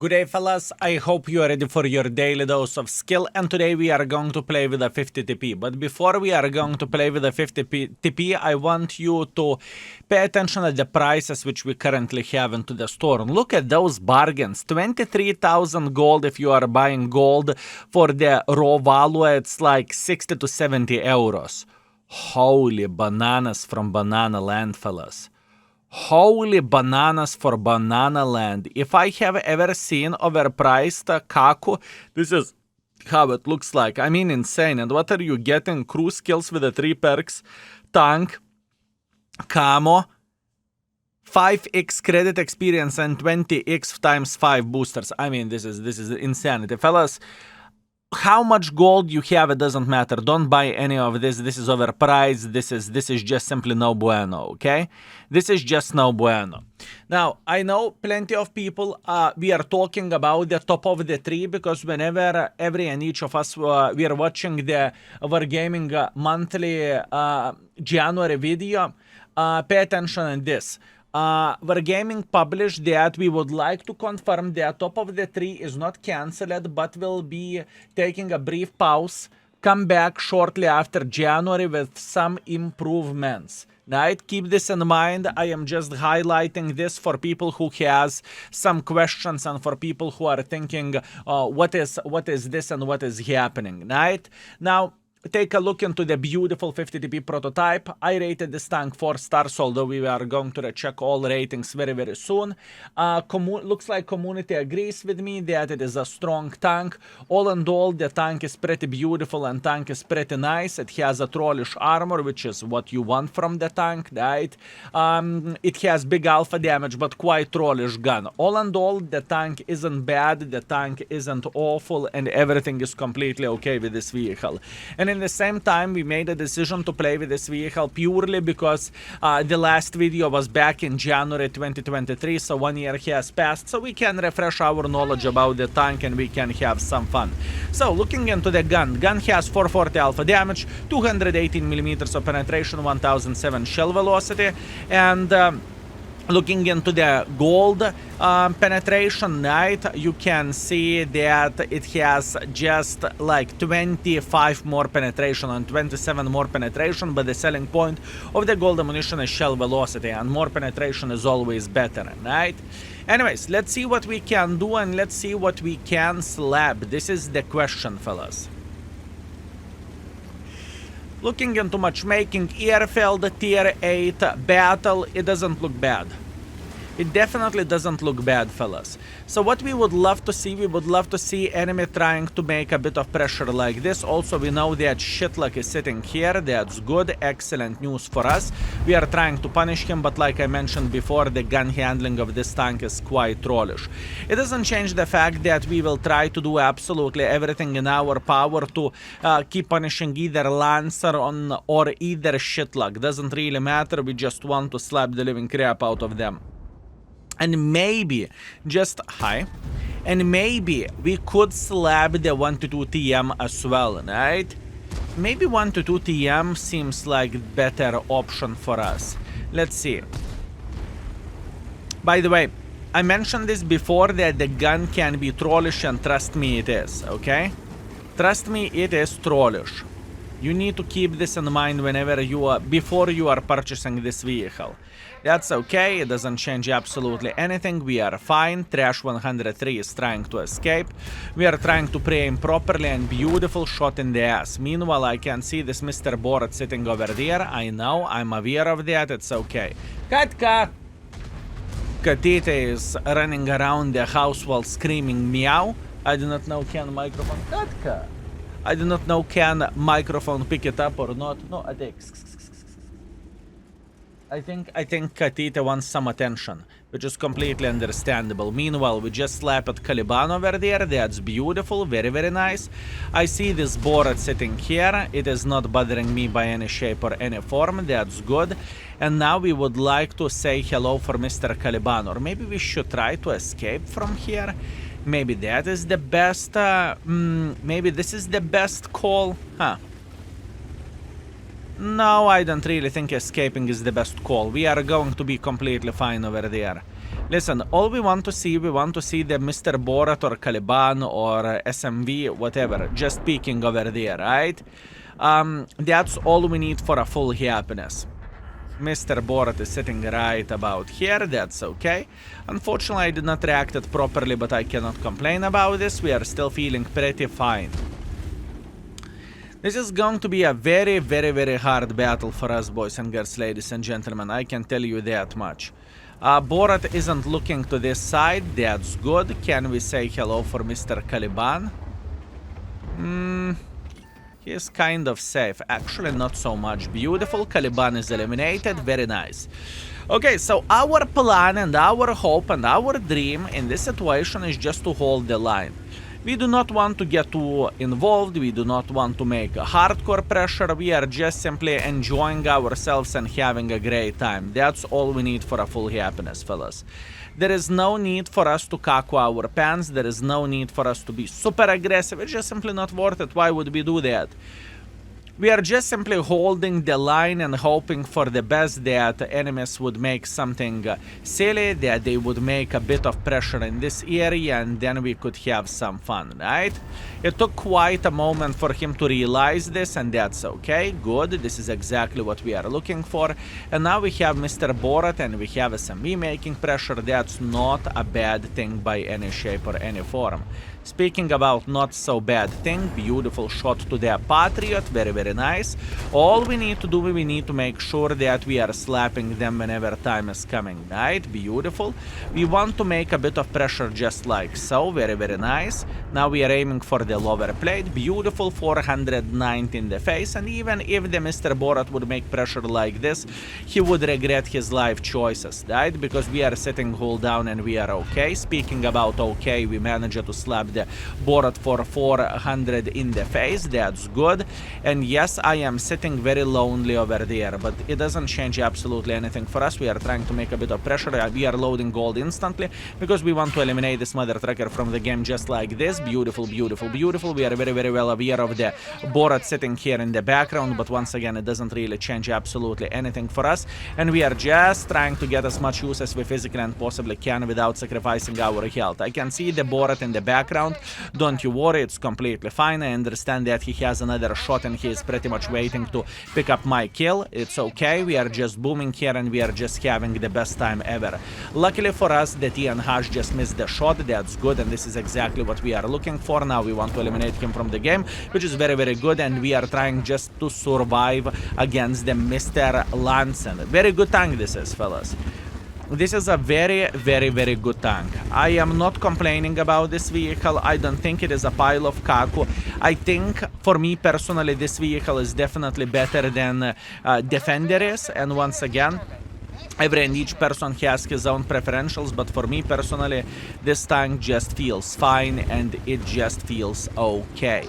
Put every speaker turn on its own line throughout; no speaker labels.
Good day, fellas. I hope you are ready for your daily dose of skill, and today we are going to play with a 50 TP. But before we are going to play with a 50 TP, I want you to pay attention to the prices which we currently have into the store. And look at those bargains. 23,000 gold if you are buying gold for the raw value. It's like 60 to 70 euros. Holy bananas from Banana Land, fellas. Holy bananas for Banana Land. If I have ever seen overpriced Kaku, this is how it looks like. I mean, insane. And what are you getting? Crew skills with the 3 perks, tank, camo, 5x credit experience, and 20x times 5 boosters. I mean, this is insanity. Fellas, how much gold you have, it doesn't matter. Don't buy any of this. This is overpriced. This is just simply no bueno, okay? This is just no bueno. Now, I know plenty of people, we are talking about the top of the tree because whenever every and each of us, we are watching the Wargaming monthly January video, pay attention on this. Wargaming published that we would like to confirm that top of the tree is not cancelled, but will be taking a brief pause, come back shortly after January with some improvements. Right? Keep this in mind. I am just highlighting this for people who has some questions and for people who are thinking, what is this and what is happening, right? Now, take a look into the beautiful 50 TP prototype. I rated this tank 4 stars, although we are going to recheck all ratings very, very soon. Looks like community agrees with me that it is a strong tank. All in all, the tank is pretty beautiful and tank is pretty nice. It has a trollish armor, which is what you want from the tank, right? It has big alpha damage, but quite trollish gun. All in all, the tank isn't bad, the tank isn't awful, and everything is completely okay with this vehicle. And in the same time, we made a decision to play with this vehicle purely because the last video was back in January 2023, so 1 year has passed, so we can refresh our knowledge about the tank and we can have some fun. So, looking into the gun has 440 alpha damage, 218 millimeters of penetration, 1007 shell velocity, and looking into the gold penetration, right, you can see that it has just like 25 more penetration and 27 more penetration, but the selling point of the gold ammunition is shell velocity, and more penetration is always better, right? Anyways, let's see what we can do and let's see what we can slap. This is the question, fellas. Looking into matchmaking, Airfield tier 8 battle, it doesn't look bad. It definitely doesn't look bad, fellas. So what we would love to see, we would love to see enemy trying to make a bit of pressure like this. Also, we know that shitluck is sitting here. That's good. Excellent news for us. We are trying to punish him, but like I mentioned before, the gun handling of this tank is quite trollish. It doesn't change the fact that we will try to do absolutely everything in our power to keep punishing either Lancer or either shitluck. Doesn't really matter. We just want to slap the living crap out of them. And maybe, and maybe we could slap the 122 TM as well, right? Maybe 122 TM seems like better option for us. Let's see. By the way, I mentioned this before that the gun can be trollish, and trust me, it is, okay? Trust me, it is trollish. You need to keep this in mind whenever before you are purchasing this vehicle. That's okay, it doesn't change absolutely anything, we are fine. Trash 103 is trying to escape. We are trying to pre-aim properly, and beautiful shot in the ass. Meanwhile, I can see this Mr. Borat sitting over there. I know, I'm aware of that, it's okay. Katka! Katita is running around the house while screaming meow. I do not know, can microphone... Katka! I do not know, can microphone pick it up or not. No, I think Katita wants some attention, which is completely understandable. Meanwhile, we just slap at Caliban over there. That's beautiful, very, very nice. I see this Borat sitting here. It is not bothering me by any shape or any form. That's good. And now we would like to say hello for Mr. Caliban, or maybe we should try to escape from here. Maybe that is the best, maybe this is the best call, huh? No, I don't really think escaping is the best call. We are going to be completely fine over there. Listen, all we want to see the Mr. Borat or Caliban or SMV, whatever, just peeking over there, right? That's all we need for a full happiness. Mr. Borat is sitting right about here, that's okay. Unfortunately, I did not react it properly, but I cannot complain about this. We are still feeling pretty fine. This is going to be a very, very, very hard battle for us, boys and girls, ladies and gentlemen. I can tell you that much. Borat isn't looking to this side. That's good. Can we say hello for Mr. Caliban? He's kind of safe. Actually, not so much. Beautiful. Caliban is eliminated. Very nice. Okay, so our plan and our hope and our dream in this situation is just to hold the line. We do not want to get too involved, we do not want to make hardcore pressure, we are just simply enjoying ourselves and having a great time. That's all we need for a full happiness, fellas. There is no need for us to caco our pants, there is no need for us to be super aggressive, it's just simply not worth it. Why would we do that? We are just simply holding the line and hoping for the best, that enemies would make something silly, that they would make a bit of pressure in this area, and then we could have some fun, right? It took quite a moment for him to realize this, and that's okay, good, this is exactly what we are looking for. And now we have Mr. Borat and we have SMV making pressure. That's not a bad thing by any shape or any form. Speaking about not so bad thing, beautiful shot to the Patriot, very, very nice. All we need to do, we need to make sure that we are slapping them whenever time is coming, right? Beautiful. We want to make a bit of pressure just like so, very, very nice. Now we are aiming for the lower plate, beautiful, 490 in the face, and even if the Mr. Borat would make pressure like this, he would regret his life choices, right? Because we are sitting hold down and we are okay. Speaking about okay, we managed to slap the Borat for 400 in the face, that's good. And yes, I am sitting very lonely over there, but it doesn't change absolutely anything for us. We are trying to make a bit of pressure, we are loading gold instantly, because we want to eliminate this mother trucker from the game just like this. Beautiful, beautiful, beautiful. We are very, very well aware of the Borat sitting here in the background, but once again, it doesn't really change absolutely anything for us, and we are just trying to get as much use as we physically and possibly can without sacrificing our health. I can see the Borat in the background. Don't you worry, it's completely fine. I understand that he has another shot and he is pretty much waiting to pick up my kill. It's okay, we are just booming here and we are just having the best time ever. Luckily for us, the TNH just missed the shot, that's good, and this is exactly what we are looking for. Now we want to eliminate him from the game, which is very, very good, and we are trying just to survive against the Mr. Lansen. Very good tank this is, fellas. This is a very, very, very good tank. I am not complaining about this vehicle. I don't think it is a pile of caco. I think, for me personally, this vehicle is definitely better than Defender is. And once again, every and each person has his own preferentials, but for me personally, this tank just feels fine and it just feels okay.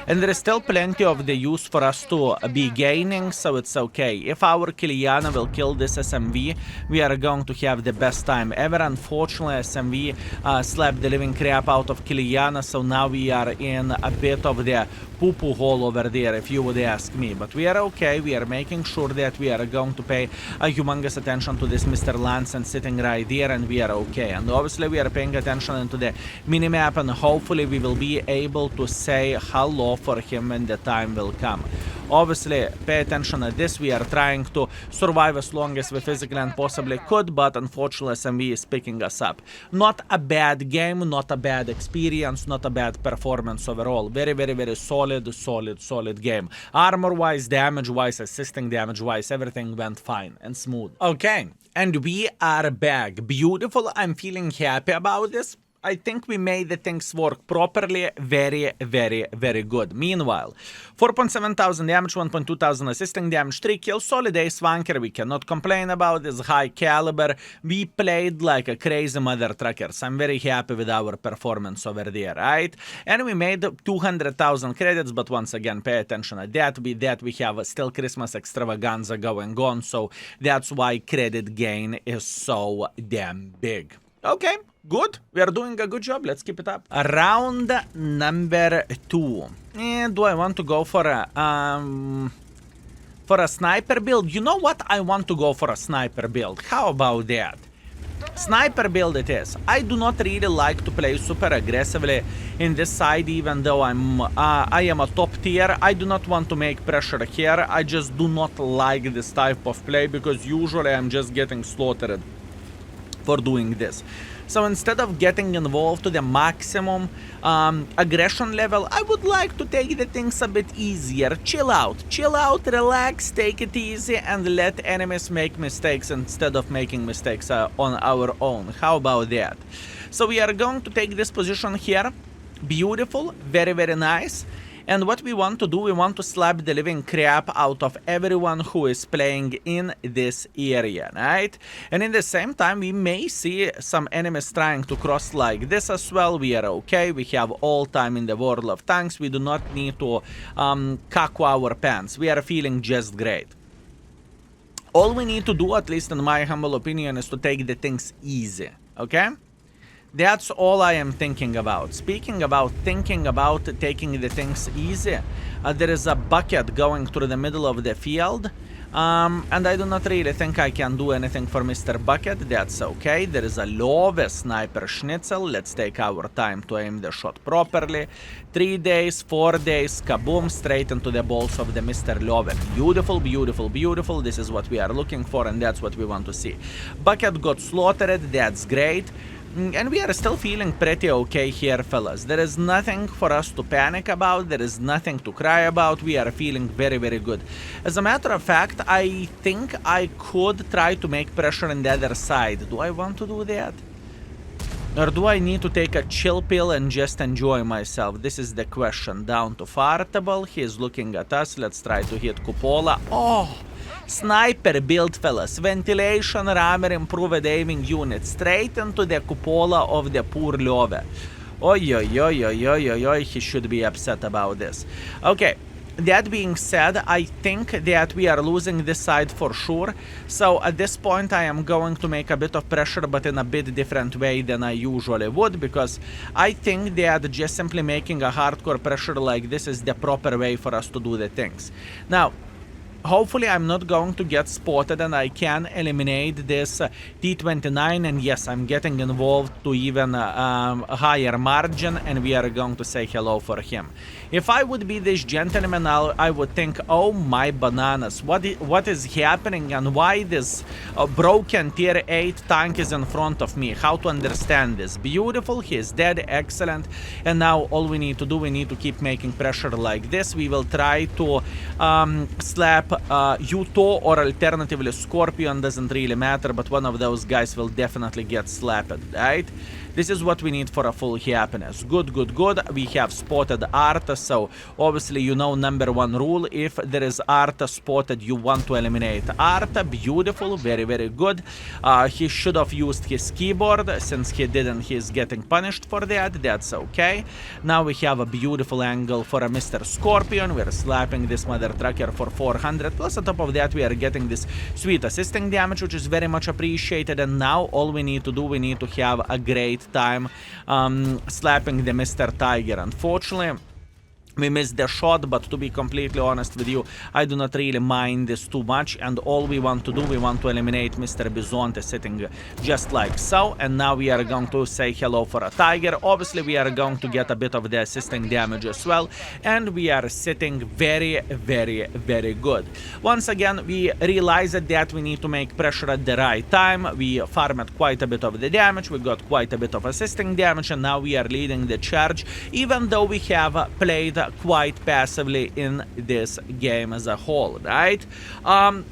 And there is still plenty of the use for us to be gaining, so it's okay. If our Kiliana will kill this SMV, we are going to have the best time ever. Unfortunately, SMV slapped the living crap out of Kiliana, so now we are in a bit of the poo-poo hole over there, if you would ask me. But we are okay, we are making sure that we are going to pay a humongous attention to this Mr. Lansen sitting right there, and we are okay. And obviously we are paying attention into the minimap, and hopefully we will be able to say hello for him when the time will come. Obviously, pay attention to this. We are trying to survive as long as we physically and possibly could, but unfortunately SMV is picking us up. Not a bad game, not a bad experience, not a bad performance overall. Very, very, very solid game. Armor-wise, damage-wise, assisting damage-wise, everything went fine and smooth. Okay, and we are back. Beautiful. I'm feeling happy about this. I think we made the things work properly. Very, very, very good. Meanwhile, 4.7 thousand damage, 1.2 thousand assisting damage, 3 kills, solid ace wanker. We cannot complain about this high caliber. We played like a crazy mother truckers. I'm very happy with our performance over there, right? And we made 200,000 credits, but once again, pay attention to that. With that, we have still Christmas extravaganza going on, so that's why credit gain is so damn big. Okay, good. We are doing a good job. Let's keep it up. Round number 2. Do I want to go for a sniper build? You know what? I want to go for a sniper build. How about that? Sniper build it is. I do not really like to play super aggressively in this side, even though I am a top tier. I do not want to make pressure here. I just do not like this type of play because usually I'm just getting slaughtered for doing this. So instead of getting involved to the maximum aggression level, I would like to take the things a bit easier. Chill out, relax, take it easy, and let enemies make mistakes instead of making mistakes on our own. How about that? So we are going to take this position here. Beautiful, very, very nice. And what we want to do, we want to slap the living crap out of everyone who is playing in this area, right? And in the same time, we may see some enemies trying to cross like this as well. We are okay. We have all time in the world of tanks. We do not need to cack our pants. We are feeling just great. All we need to do, at least in my humble opinion, is to take the things easy, okay? That's all I am thinking about. Speaking about thinking about taking the things easy, there is a bucket going through the middle of the field, and I do not really think I can do anything for Mr. Bucket. That's okay. There is a Love sniper schnitzel. Let's take our time to aim the shot properly. 3 days, 4 days, kaboom, straight into the balls of the Mr. Love. Beautiful, beautiful, beautiful. This is what we are looking for, and that's what we want to see. Bucket got slaughtered. That's great. And we are still feeling pretty okay here, fellas. There is nothing for us to panic about. There is nothing to cry about. We are feeling very, very good. As a matter of fact, I think I could try to make pressure on the other side. Do I want to do that? Or do I need to take a chill pill and just enjoy myself? This is the question. Down to Fartable. He is looking at us. Let's try to hit Cupola. Oh! Sniper build, fellas. Ventilation, rammer, improved aiming unit. Straight into the cupola of the poor Love. Oi, oi, oi, oi, oi, oi, oi. He should be upset about this. Okay. That being said, I think that we are losing this side for sure. So at this point, I am going to make a bit of pressure, but in a bit different way than I usually would, because I think that just simply making a hardcore pressure like this is the proper way for us to do the things. Now, hopefully I'm not going to get spotted and I can eliminate this T29, and yes, I'm getting involved to even a higher margin, and we are going to say hello for him. If I would be this gentleman, I would think, oh my bananas, what is happening and why this broken tier 8 tank is in front of me? How to understand this? Beautiful, he is dead, excellent. And now all we need to do, we need to keep making pressure like this. We will try to slap Yuto, or alternatively Scorpion, doesn't really matter, but one of those guys will definitely get slapped, right? This is what we need for a full happiness. Good, good, good. We have spotted Arta, so obviously you know number one rule. If there is Arta spotted, you want to eliminate Arta. Beautiful, very, very good. He should have used his keyboard. Since he didn't, he's getting punished for that. That's okay. Now we have a beautiful angle for a Mr. Scorpion. We're slapping this mother trucker for 400. Plus on top of that, we are getting this sweet assisting damage, which is very much appreciated. And now all we need to do, we need to have a great time slapping the Mr. Tiger. Unfortunately, we missed the shot, but to be completely honest with you, I do not really mind this too much, and all we want to do, we want to eliminate Mr. Bisonte sitting just like so, and now we are going to say hello for a Tiger. Obviously, we are going to get a bit of the assisting damage as well, and we are sitting very, very, very good. Once again, we realized that we need to make pressure at the right time. We farmed quite a bit of the damage, we got quite a bit of assisting damage, and now we are leading the charge, even though we have played quite passively in this game as a whole, right?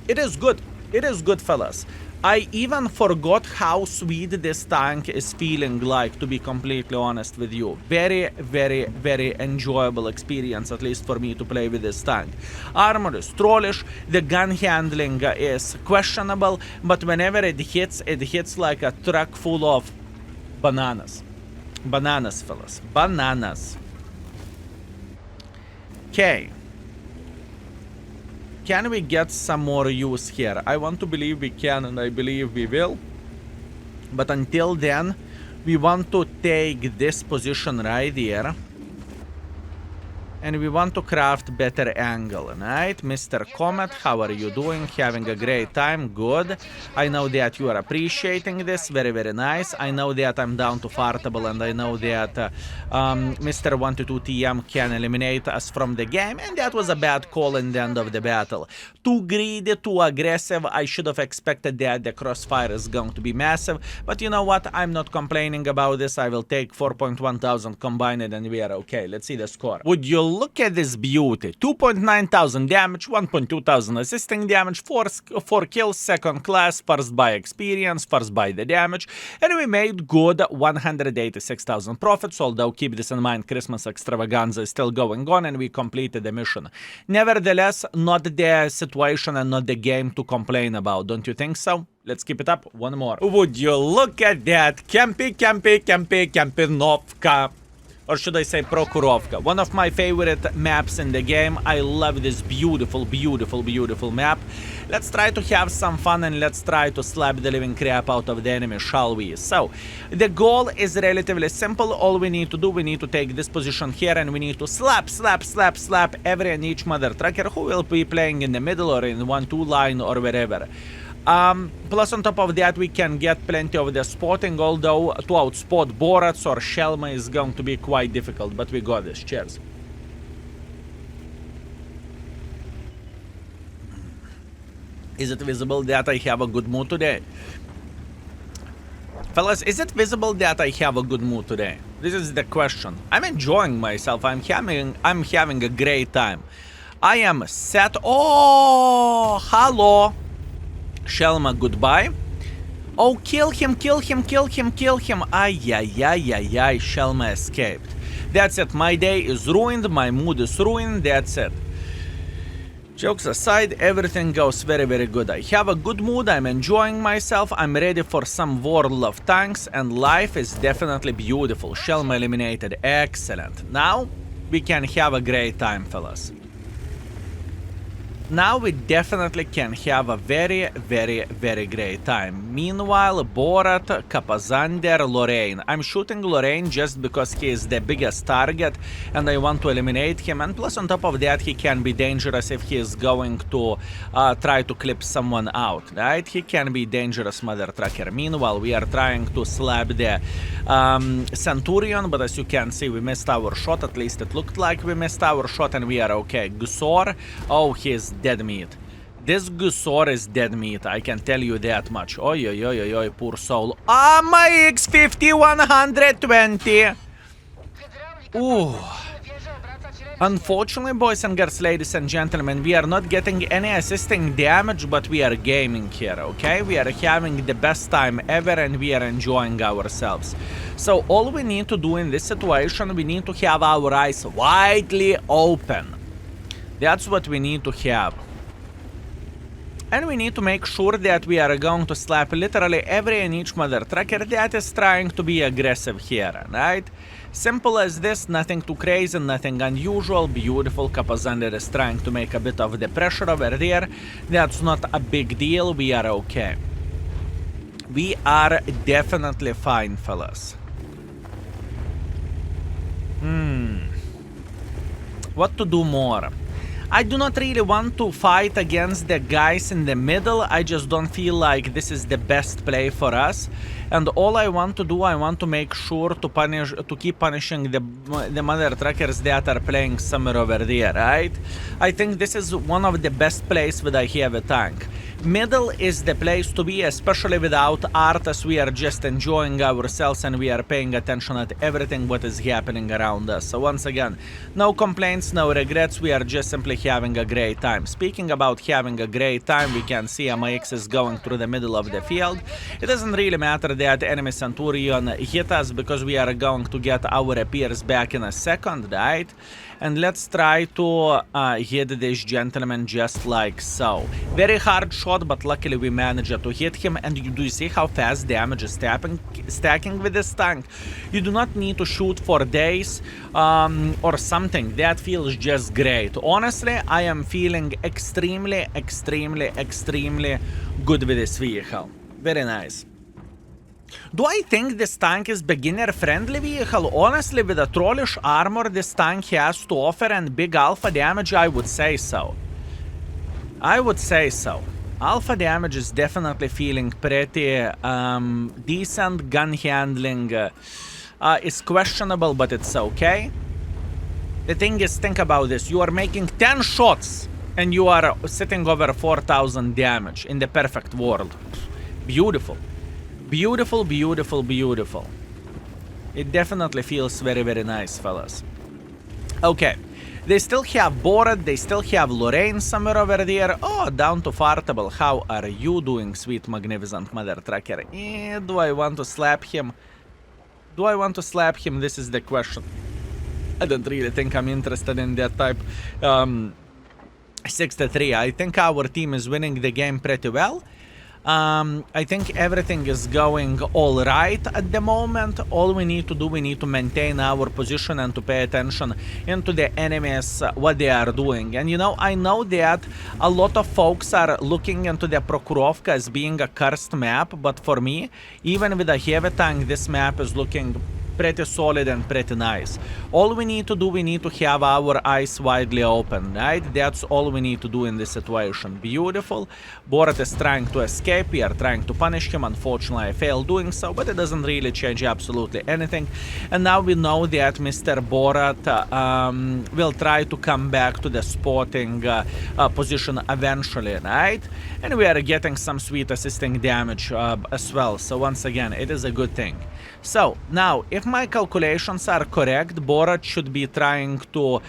It is good. It is good, fellas. I even forgot how sweet this tank is feeling like, to be completely honest with you. Very, very, very enjoyable experience, at least for me, to play with this tank. Armor is trollish, the gun handling is questionable, but whenever it hits like a truck full of bananas. Bananas, fellas. Bananas. Okay. Can we get some more use here? I want to believe we can, and I believe we will. But until then, we want to take this position right here. And we want to craft better angle, right? Mr. Comet, how are you doing? Having a great time? Good. I know that you are appreciating this. Very, very nice. I know that I'm down to fartable, and I know that Mr. 122TM can eliminate us from the game, and that was a bad call in the end of the battle. Too greedy, too aggressive. I should have expected that the crossfire is going to be massive, but you know what? I'm not complaining about this. I will take 4.1 thousand combined, and we are okay. Let's see the score. Would you look at this beauty? 2.9 thousand damage, 1.2 thousand assisting damage, 4 kills, second class, first by experience, first by the damage, and we made good 186,000 profits, although keep this in mind, Christmas extravaganza is still going on and we completed the mission. Nevertheless, not the situation and not the game to complain about, don't you think so? Let's keep it up. One more. Would you look at that? Kampinovka. Or should I say Prokhorovka? One of my favorite maps in the game. I love this beautiful, beautiful, beautiful map. Let's try to have some fun and let's try to slap the living crap out of the enemy, shall we? So, the goal is relatively simple. All we need to do, we need to take this position here and we need to slap, slap, slap, slap every and each mother trucker who will be playing in the middle or in 1-2 line or wherever. Plus on top of that we can get plenty of the spotting, although to outspot Borats or Shelma is going to be quite difficult, but we got this. Cheers. Is it visible that I have a good mood today? Fellas, is it visible that I have a good mood today? This is the question. I'm enjoying myself. I'm having a great time. I am set. Oh, hello. Shelma, goodbye. Oh, kill him, kill him, kill him, kill him. Ay, ay, ay, ay, ay, Shelma escaped. That's it, my day is ruined, my mood is ruined, that's it. Jokes aside, everything goes very, very good. I have a good mood, I'm enjoying myself, I'm ready for some World of Tanks, and life is definitely beautiful. Shelma eliminated, excellent. Now, we can have a great time, fellas. Now we definitely can have a very, very, very great time. Meanwhile, Borat, Kapazander, Lorraine. I'm shooting Lorraine just because he is the biggest target and I want to eliminate him. And plus on top of that, he can be dangerous if he is going to try to clip someone out, right? He can be dangerous, mother trucker. Meanwhile, we are trying to slap the Centurion, but as you can see, we missed our shot. At least it looked like we missed our shot and we are okay. Gusor, oh, he is dead meat. This Gusor is dead meat, I can tell you that much. Oi, oi, oi, oi, oi, poor soul. Ah, my X50 120. Ooh. Unfortunately, boys and girls, ladies and gentlemen, we are not getting any assisting damage, but we are gaming here, okay? We are having the best time ever and we are enjoying ourselves. So all we need to do in this situation, we need to have our eyes widely open. That's what we need to have. And we need to make sure that we are going to slap literally every and each mother trucker that is trying to be aggressive here, right? Simple as this, nothing too crazy, nothing unusual. Beautiful. Kapazander is trying to make a bit of the pressure over there. That's not a big deal, we are okay. We are definitely fine, fellas. What to do more? I do not really want to fight against the guys in the middle. I just don't feel like this is the best play for us. And all I want to do, I want to make sure to keep punishing the mother truckers that are playing somewhere over there, right? I think this is one of the best plays when I have a tank. Middle is the place to be, especially without art, as we are just enjoying ourselves and we are paying attention at everything what is happening around us. So once again, no complaints, no regrets, we are just simply having a great time. Speaking about having a great time, we can see MX is going through the middle of the field. It doesn't really matter that enemy Centurion hit us because we are going to get our appears back in a second, right? And let's try to hit this gentleman just like so. Very hard shot, but luckily we managed to hit him. And do you see how fast damage is stacking with this tank? You do not need to shoot for days or something. That feels just great. Honestly, I am feeling extremely, extremely, extremely good with this vehicle. Very nice. Do I think this tank is beginner-friendly vehicle? Honestly, with a trollish armor this tank has to offer and big alpha damage, I would say so. I would say so. Alpha damage is definitely feeling pretty decent. Gun handling is questionable, but it's okay. The thing is, think about this. You are making 10 shots and you are sitting over 4,000 damage in the perfect world. Beautiful. Beautiful, beautiful, beautiful. It definitely feels very, very nice, fellas. Okay. They still have Borat, they still have Lorraine somewhere over there. Oh, down to Fartable. How are you doing, sweet, magnificent mother trucker? Do I want to slap him? Do I want to slap him? This is the question. I don't really think I'm interested in that type. 63. I think our team is winning the game pretty well. I think everything is going all right at the moment. All we need to do, we need to maintain our position and to pay attention into the enemies, what they are doing. And you know, I know that a lot of folks are looking into the Prokhorovka as being a cursed map, but for me, even with a heavy tank, this map is looking pretty solid and pretty nice. All we need to do, we need to have our eyes widely open, right? That's all we need to do in this situation. Beautiful. Borat is trying to escape. We are trying to punish him. Unfortunately, I failed doing so, but it doesn't really change absolutely anything. And now we know that Mr. Borat will try to come back to the spotting position eventually, right? And we are getting some sweet assisting damage as well. So once again, it is a good thing. So now, if my calculations are correct, Borat should be trying to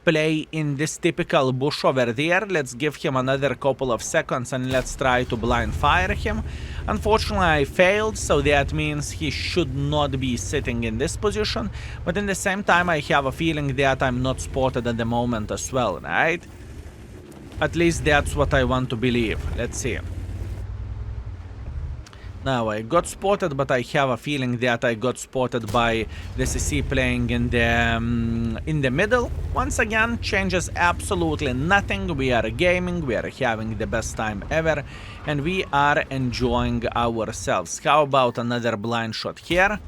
play in this typical bush over there. Let's give him another couple of seconds and let's try to blind fire him. Unfortunately, I failed, so that means he should not be sitting in this position. But in the same time, I have a feeling that I'm not spotted at the moment as well, right? At least that's what I want to believe. Let's see. Now, I got spotted, but I have a feeling that I got spotted by the CC playing in the middle. Once again, changes absolutely nothing. We are gaming, we are having the best time ever, and we are enjoying ourselves. How about another blind shot here?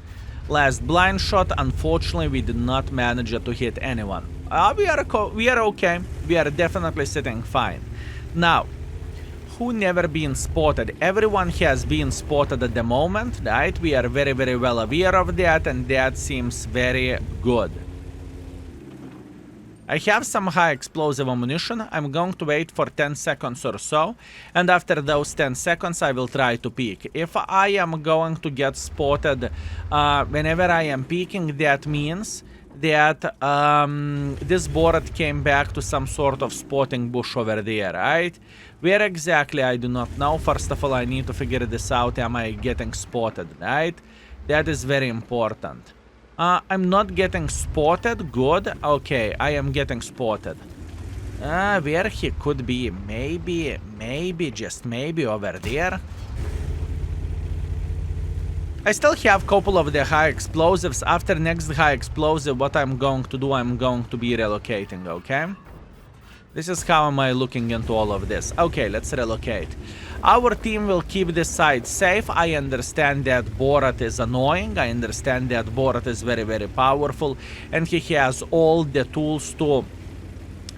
Last blind shot, unfortunately, we did not manage to hit anyone. We are okay. We are definitely sitting fine. Now, who never been spotted? Everyone has been spotted at the moment, right? We are very, very well aware of that, and that seems very good. I have some high explosive ammunition. I'm going to wait for 10 seconds or so, and after those 10 seconds I will try to peek. If I am going to get spotted whenever I am peeking, that means that this Borat came back to some sort of spotting bush over there, right? Where exactly, I do not know. First of all, I need to figure this out. Am I getting spotted, right? That is very important. I'm not getting spotted. Good. Okay, I am getting spotted. Where he could be? Maybe, just maybe over there. I still have a couple of the high explosives. After next high explosive, what I'm going to do, I'm going to be relocating, okay? This is how am I looking into all of this. Okay, let's relocate. Our team will keep this side safe. I understand that Borat is annoying. I understand that Borat is very, very powerful. And he has all the tools to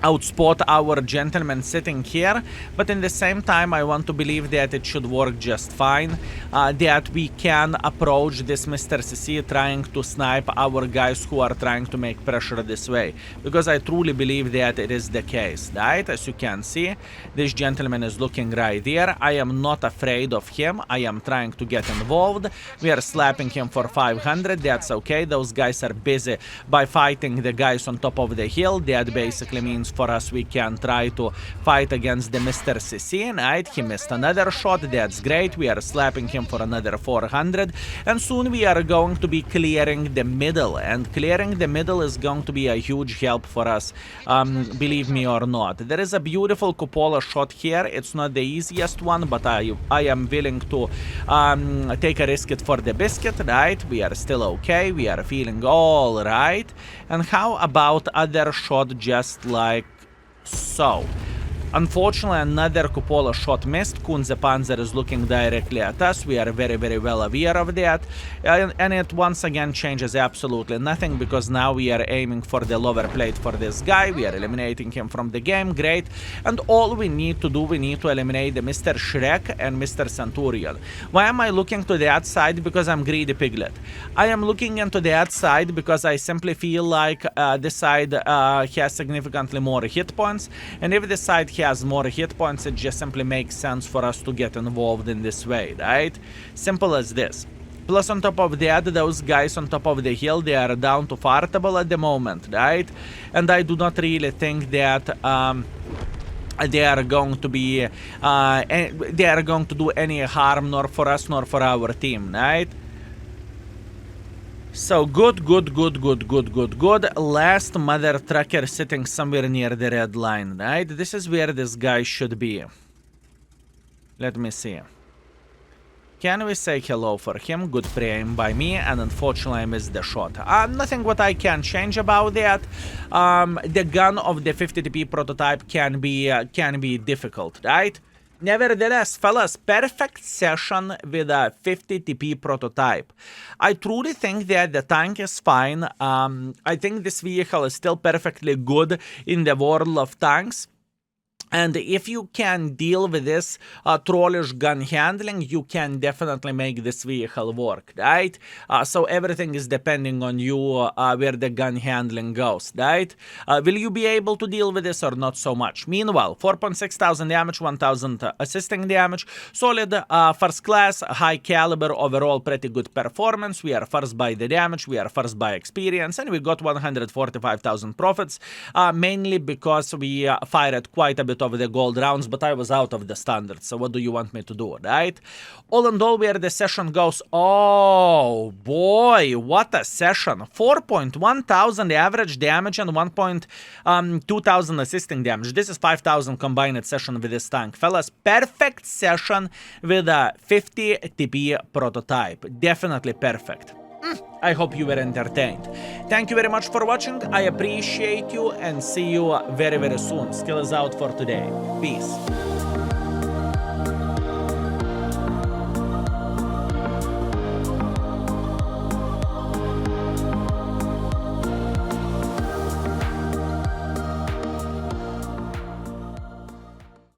outspot our gentleman sitting here, but in the same time I want to believe that it should work just fine, that we can approach this Mr. CC trying to snipe our guys who are trying to make pressure this way, because I truly believe that it is the case, right? As you can see, this gentleman is looking right there. I am not afraid of him. I am trying to get involved. We are slapping him for 500. That's okay. Those guys are busy by fighting the guys on top of the hill. That basically means for us we can try to fight against the Mr. CC, right? He missed another shot. That's great. We are slapping him for another 400, and soon we are going to be clearing the middle, and clearing the middle is going to be a huge help for us, believe me or not. There is a beautiful cupola shot here. It's not the easiest one, but I am willing to take a risk it for the biscuit, right? We are still okay. We are feeling all right. And how about other shot just like so? Unfortunately, another cupola shot missed. Kunze Panzer is looking directly at us. We are very, very well aware of that. And it once again changes absolutely nothing, because now we are aiming for the lower plate for this guy. We are eliminating him from the game. Great. And all we need to do, we need to eliminate the Mr. Shrek and Mr. Centurion. Why am I looking to that side? Because I'm greedy piglet. I am looking into that side because I simply feel like this side has significantly more hit points. And if this side has more hit points, it just simply makes sense for us to get involved in this way, right? Simple as this. Plus, on top of that, those guys on top of the hill, they are down to fartable at the moment, right? And I do not really think that they are going to be they are going to do any harm, nor for us nor for our team, right? So good. Last mother trucker sitting somewhere near the red line, right? This is where this guy should be. Let me see. Can we say hello for him? Good pre-aim by me, and unfortunately I missed the shot. Nothing what I can change about that. The gun of the 50 TP prototype can be difficult, right? Nevertheless, fellas, perfect session with a 50 TP prototype. I truly think that the tank is fine. I think this vehicle is still perfectly good in the world of tanks. And if you can deal with this trollish gun handling, you can definitely make this vehicle work, right? So everything is depending on you where the gun handling goes, right? Will you be able to deal with this or not so much? Meanwhile, 4,600 damage, 1,000 assisting damage, solid first class, high caliber, overall pretty good performance. We are first by the damage, we are first by experience, and we got 145,000 profits, mainly because we fired quite a bit of the gold rounds, but I was out of the standard, so what do you want me to do, right? All in all, where the session goes, oh boy, what a session. 4.1 thousand average damage and 1.2 thousand assisting damage. This is 5,000 combined session with this tank. Fellas, perfect session with a 50 TP prototype. Definitely perfect. I hope you were entertained. Thank you very much for watching. I appreciate you and see you very, very soon. Skill is out for today. Peace.